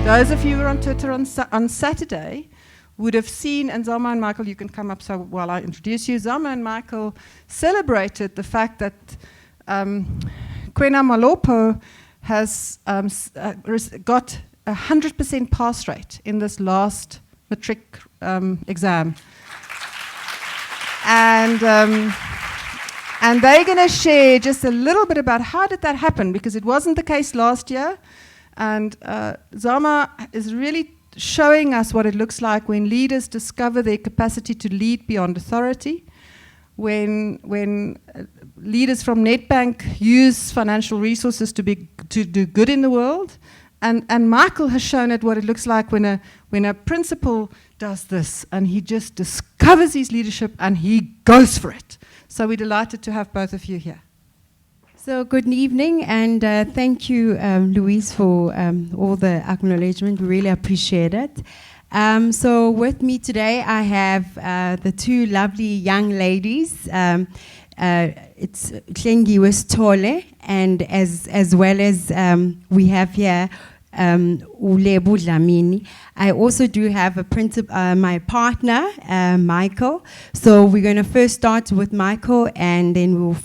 Those of you who were on Twitter on Saturday would have seen, and Zama and Michael, you can come up so while I introduce you. Zama and Michael celebrated the fact that Kwena Molapo has got 100% pass rate in this last matric exam. And they're going to share just a little bit about how did that happen, because it wasn't the case last year. And Zama is really showing us what it looks like when leaders discover their capacity to lead beyond authority, when leaders from Nedbank use financial resources to do good in the world. And Michael has shown it what it looks like when a principal does this, and he just discovers his leadership and he goes for it. So we're delighted to have both of you here. So good evening, and thank you, Louise, for all the acknowledgement. We really appreciate it. So with me today, I have the two lovely young ladies. It's Klengiwe Tole, and as well as we have here Ulebu Dlamini. I also do have a my partner, Michael. So we're going to first start with Michael, and then we'll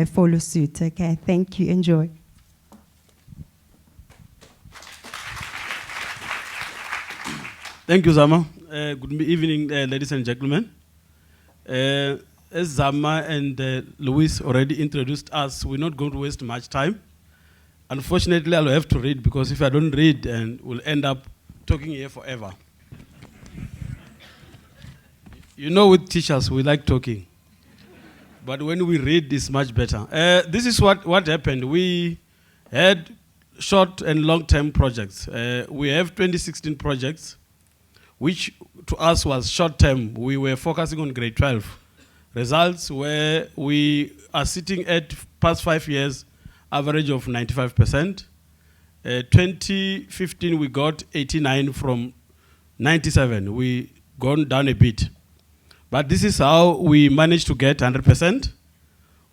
follow suit. Okay, thank you. Enjoy. Thank you, Zama. Good evening, ladies and gentlemen. As Zama and Louise already introduced us, we're not going to waste much time. Unfortunately, I'll have to read, because if I don't read, and we'll end up talking here forever. You know, with teachers, we like talking. But when we read, it's much better. This is what happened. We had short and long-term projects. We have 2016 projects, which to us was short-term. We were focusing on grade 12. Results where we are sitting at past 5 years, average of 95%. 2015, we got 89 from 97. We gone down a bit. But this is how we managed to get 100%.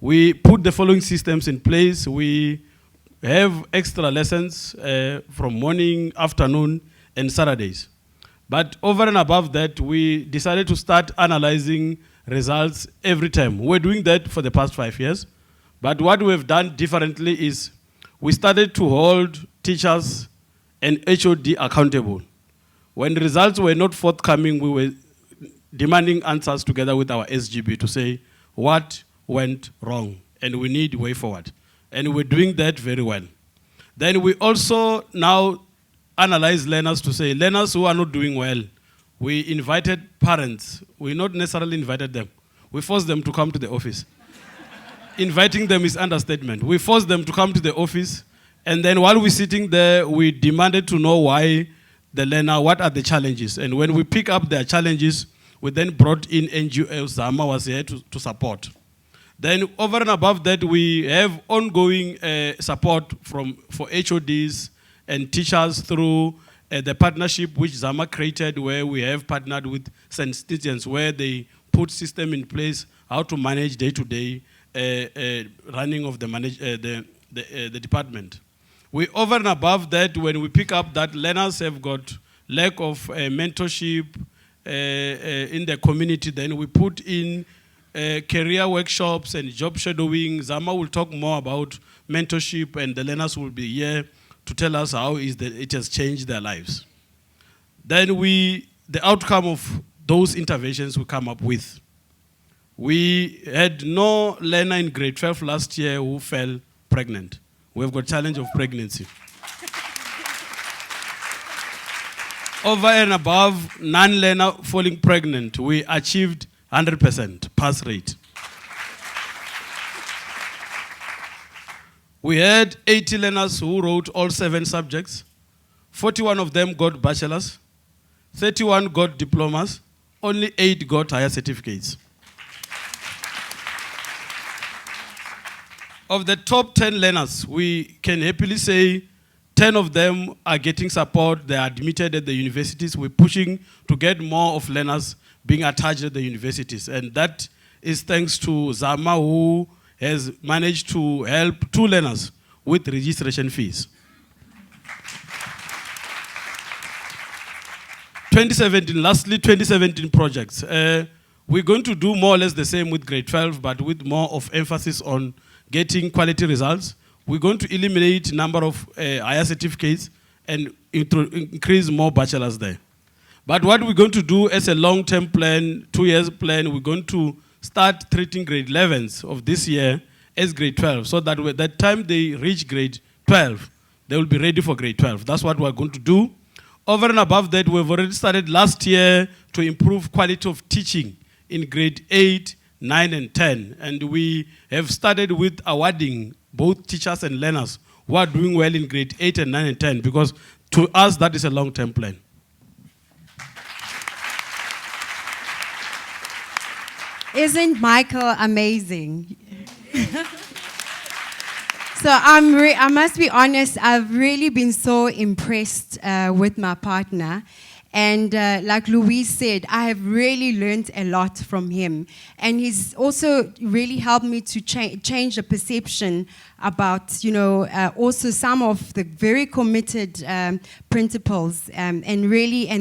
We put the following systems in place. We have extra lessons from morning, afternoon, and Saturdays. But over and above that, we decided to start analyzing results every time. We're doing that for the past 5 years. But what we've done differently is we started to hold teachers and HOD accountable. When the results were not forthcoming, we were demanding answers together with our SGB to say what went wrong and we need way forward. And we're doing that very well. Then we also now analyze learners to say learners who are not doing well. We invited parents. We not necessarily invited them. We forced them to come to the office. Inviting them is understatement. We forced them to come to the office, and then while we're sitting there, we demanded to know why the learner, what are the challenges. And when we pick up their challenges, we then brought in NGOs. Zama was here to support. Then over and above that, we have ongoing support for HODs and teachers through the partnership which Zama created, where we have partnered with St. Stephen's, where they put system in place how to manage day-to-day running of the department. We over and above that, when we pick up that learners have got lack of mentorship in the community, then we put in career workshops and job shadowing. Zama will talk more about mentorship, and the learners will be here to tell us how it has changed their lives. Then the outcome of those interventions we come up with. We had no learner in grade 12 last year who fell pregnant. We've got challenge of pregnancy. Over and above non-learner falling pregnant, we achieved 100% pass rate. We had 80 learners who wrote all 7 subjects. 41 of them got bachelors. 31 got diplomas. Only 8 got higher certificates. Of the top 10 learners, we can happily say 10 of them are getting support. They are admitted at the universities. We're pushing to get more of learners being attached at the universities. And that is thanks to Zama, who has managed to help 2 learners with registration fees. 2017, lastly, 2017 projects. We're going to do more or less the same with grade 12, but with more of emphasis on getting quality results. We're going to eliminate number of higher certificates and increase more bachelors there. But what we're going to do as a long-term plan, 2 years plan, we're going to start treating grade 11s of this year as grade 12, so that by the time they reach grade 12, they will be ready for grade 12. That's what we're going to do. Over and above that, we've already started last year to improve quality of teaching in grade 8, 9, and 10. And we have started with awarding both teachers and learners who are doing well in grade 8 and 9 and 10, because to us, that is a long-term plan. Isn't Michael amazing? So I must be honest, I've really been so impressed with my partner. And like Louise said, I have really learned a lot from him. And he's also really helped me to change the perception about, also some of the very committed principles and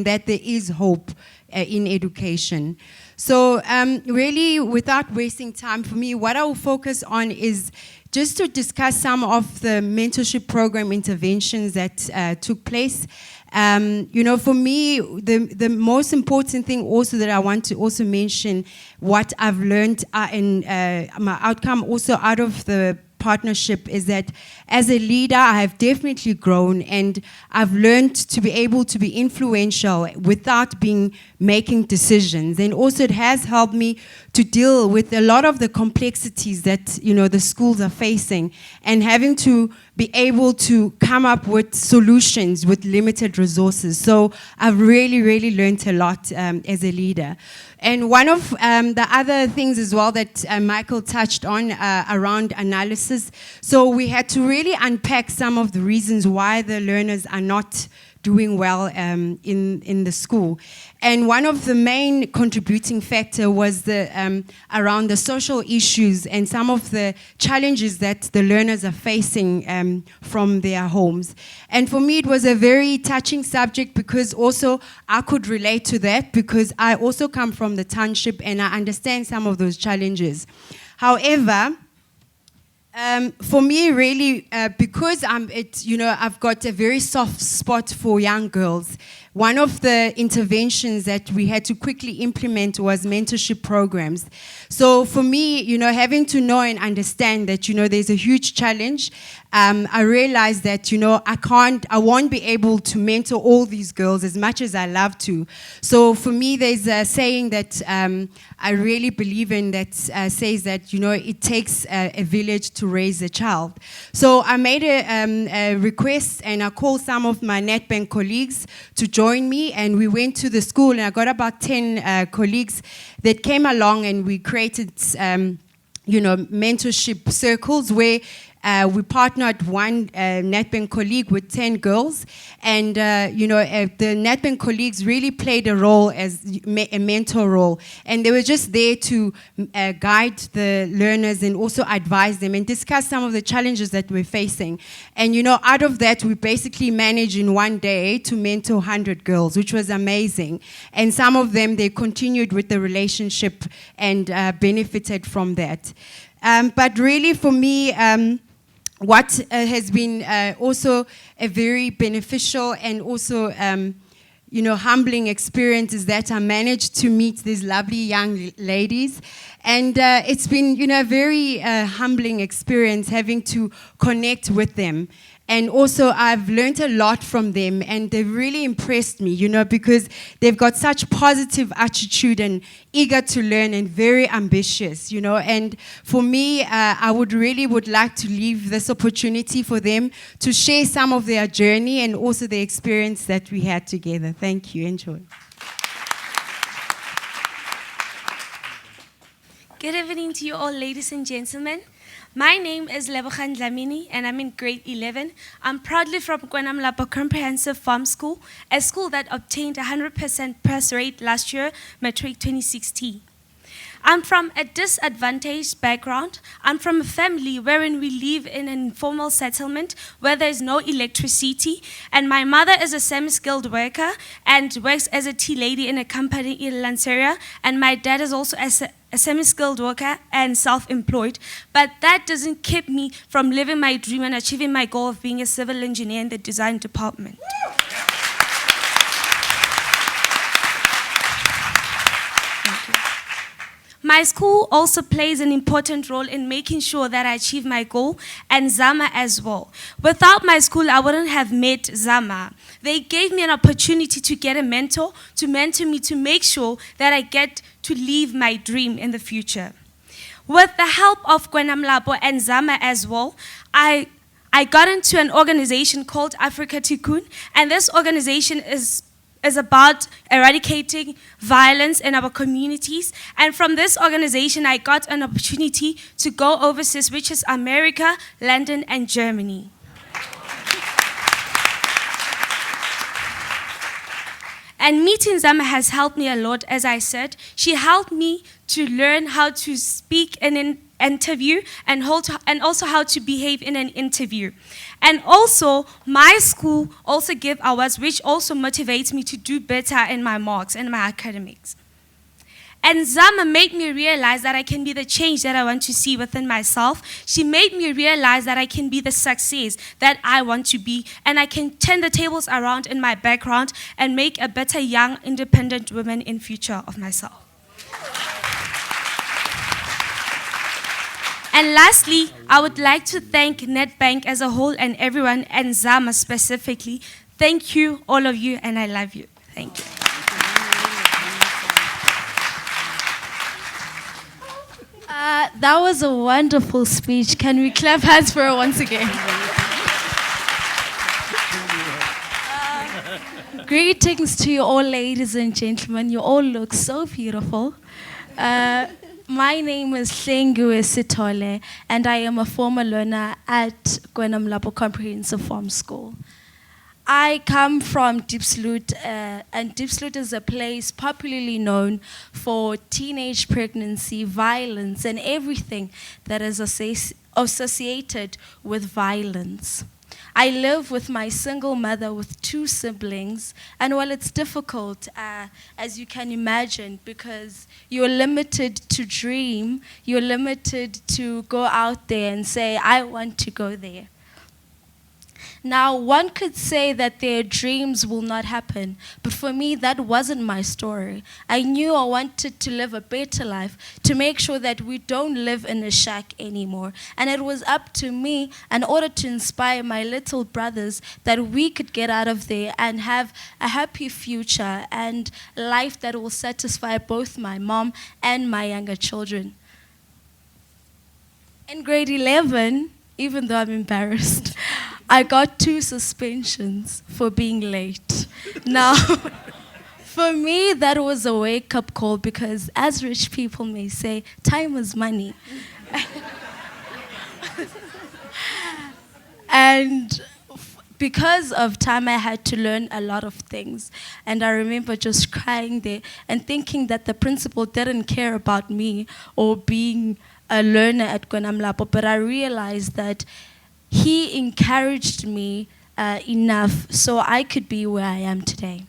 that there is hope in education. So really, without wasting time for me, what I will focus on is just to discuss some of the mentorship program interventions that took place. For me, the most important thing also that I want to also mention, what I've learned in my outcome also out of the partnership, is that as a leader, I have definitely grown, and I've learned to be able to be influential without making decisions. And also it has helped me to deal with a lot of the complexities that, the schools are facing, and having to be able to come up with solutions with limited resources. So I've really, really learned a lot as a leader. And one of the other things as well that Michael touched on around analysis. So we had to really unpack some of the reasons why the learners are not doing well in the school. And one of the main contributing factor was around the social issues and some of the challenges that the learners are facing from their homes. And for me, it was a very touching subject, because also I could relate to that, because I also come from the township and I understand some of those challenges. However, for me, really, because I've got a very soft spot for young girls. One of the interventions that we had to quickly implement was mentorship programs. So for me, having to know and understand that, there's a huge challenge, I realized that, I won't be able to mentor all these girls as much as I love to. So for me, there's a saying that I really believe in that says that, it takes a village to raise a child. So I made a request, and I called some of my NetBank colleagues to join me, and we went to the school, and I got about 10 colleagues that came along, and we created mentorship circles where we partnered one NetBank colleague with 10 girls, and the NetBank colleagues really played a role as a mentor role, and they were just there to guide the learners and also advise them and discuss some of the challenges that we're facing. And out of that, we basically managed in one day to mentor 100 girls, which was amazing. And some of them, they continued with the relationship and benefited from that. But really, for me, what has been also a very beneficial and also humbling experience is that I managed to meet these lovely young ladies, and it's been a very humbling experience having to connect with them. And also, I've learned a lot from them, and they've really impressed me, because they've got such positive attitude and eager to learn and very ambitious, And for me, I would like to leave this opportunity for them to share some of their journey and also the experience that we had together. Thank you. Enjoy. Good evening to you all, ladies and gentlemen. My name is Lebogang Dlamini, and I'm in grade 11. I'm proudly from Kwena Molapo Comprehensive Farm School, a school that obtained 100% pass rate last year, Matric 2016. I'm from a disadvantaged background. I'm from a family wherein we live in an informal settlement where there's no electricity, and my mother is a semi-skilled worker and works as a tea lady in a company in Lanseria, and my dad is also a semi-skilled worker and self-employed. But that doesn't keep me from living my dream and achieving my goal of being a civil engineer in the design department. My school also plays an important role in making sure that I achieve my goal, and Zama as well. Without my school, I wouldn't have met Zama. They gave me an opportunity to get a mentor, to mentor me, to make sure that I get to live my dream in the future. With the help of Kwena Molapo and Zama as well, I got into an organization called Africa Tikkun, and this organization is about eradicating violence in our communities. And from this organization, I got an opportunity to go overseas, which is America, London, and Germany. And meeting Zama has helped me a lot, as I said. She helped me to learn how to speak in an interview and also how to behave in an interview. And also, my school also give awards, which also motivates me to do better in my marks and my academics. And Zama made me realize that I can be the change that I want to see within myself. She made me realize that I can be the success that I want to be, and I can turn the tables around in my background and make a better young, independent woman in future of myself. And lastly, I would like to thank Nedbank as a whole and everyone, and Zama specifically. Thank you, all of you, and I love you. Thank you. That was a wonderful speech. Can we clap hands for her once again? Greetings to you all, ladies and gentlemen. You all look so beautiful. My name is Hlengiwe Sithole, and I am a former learner at Kwena Molapo Comprehensive Farm School. I come from Diepsloot, and Diepsloot is a place popularly known for teenage pregnancy, violence, and everything that is associated with violence. I live with my single mother with 2 siblings, and while it's difficult, as you can imagine, because you're limited to dream, you're limited to go out there and say, I want to go there. Now, one could say that their dreams will not happen, but for me, that wasn't my story. I knew I wanted to live a better life, to make sure that we don't live in a shack anymore. And it was up to me, in order to inspire my little brothers, that we could get out of there and have a happy future and life that will satisfy both my mom and my younger children. In grade 11, even though I'm embarrassed, I got 2 suspensions for being late. Now, for me, that was a wake-up call because, as rich people may say, time is money. And because of time, I had to learn a lot of things. And I remember just crying there and thinking that the principal didn't care about me or being a learner at Kwena Molapo, but I realized that he encouraged me enough so I could be where I am today.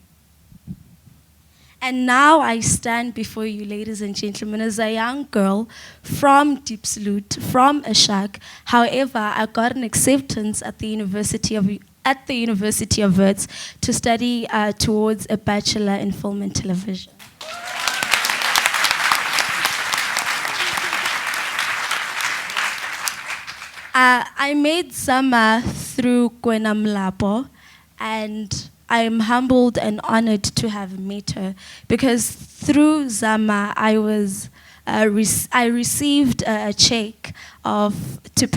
And now I stand before you, ladies and gentlemen, as a young girl from Diepsloot, from a shack. However, I got an acceptance at the University of Wits to study towards a bachelor in film and television. I made Zama through Kwena Molapo, and I am humbled and honored to have met her because through Zama I received a check to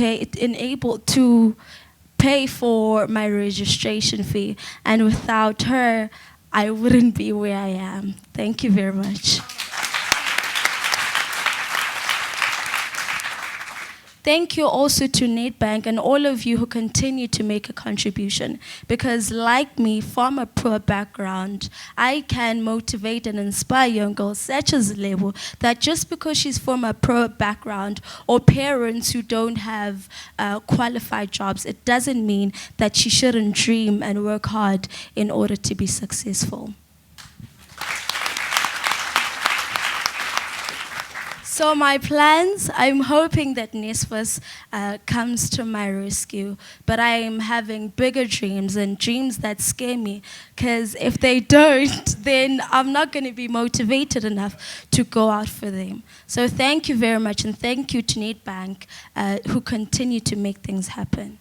pay for my registration fee, and without her I wouldn't be where I am. Thank you very much. Thank you also to Nedbank and all of you who continue to make a contribution. Because like me, from a poor background, I can motivate and inspire young girls such as Lebo that just because she's from a poor background or parents who don't have qualified jobs, it doesn't mean that she shouldn't dream and work hard in order to be successful. So my plans, I'm hoping that NSFAS comes to my rescue, but I am having bigger dreams and dreams that scare me, because if they don't, then I'm not going to be motivated enough to go out for them. So thank you very much, and thank you to Nedbank who continue to make things happen.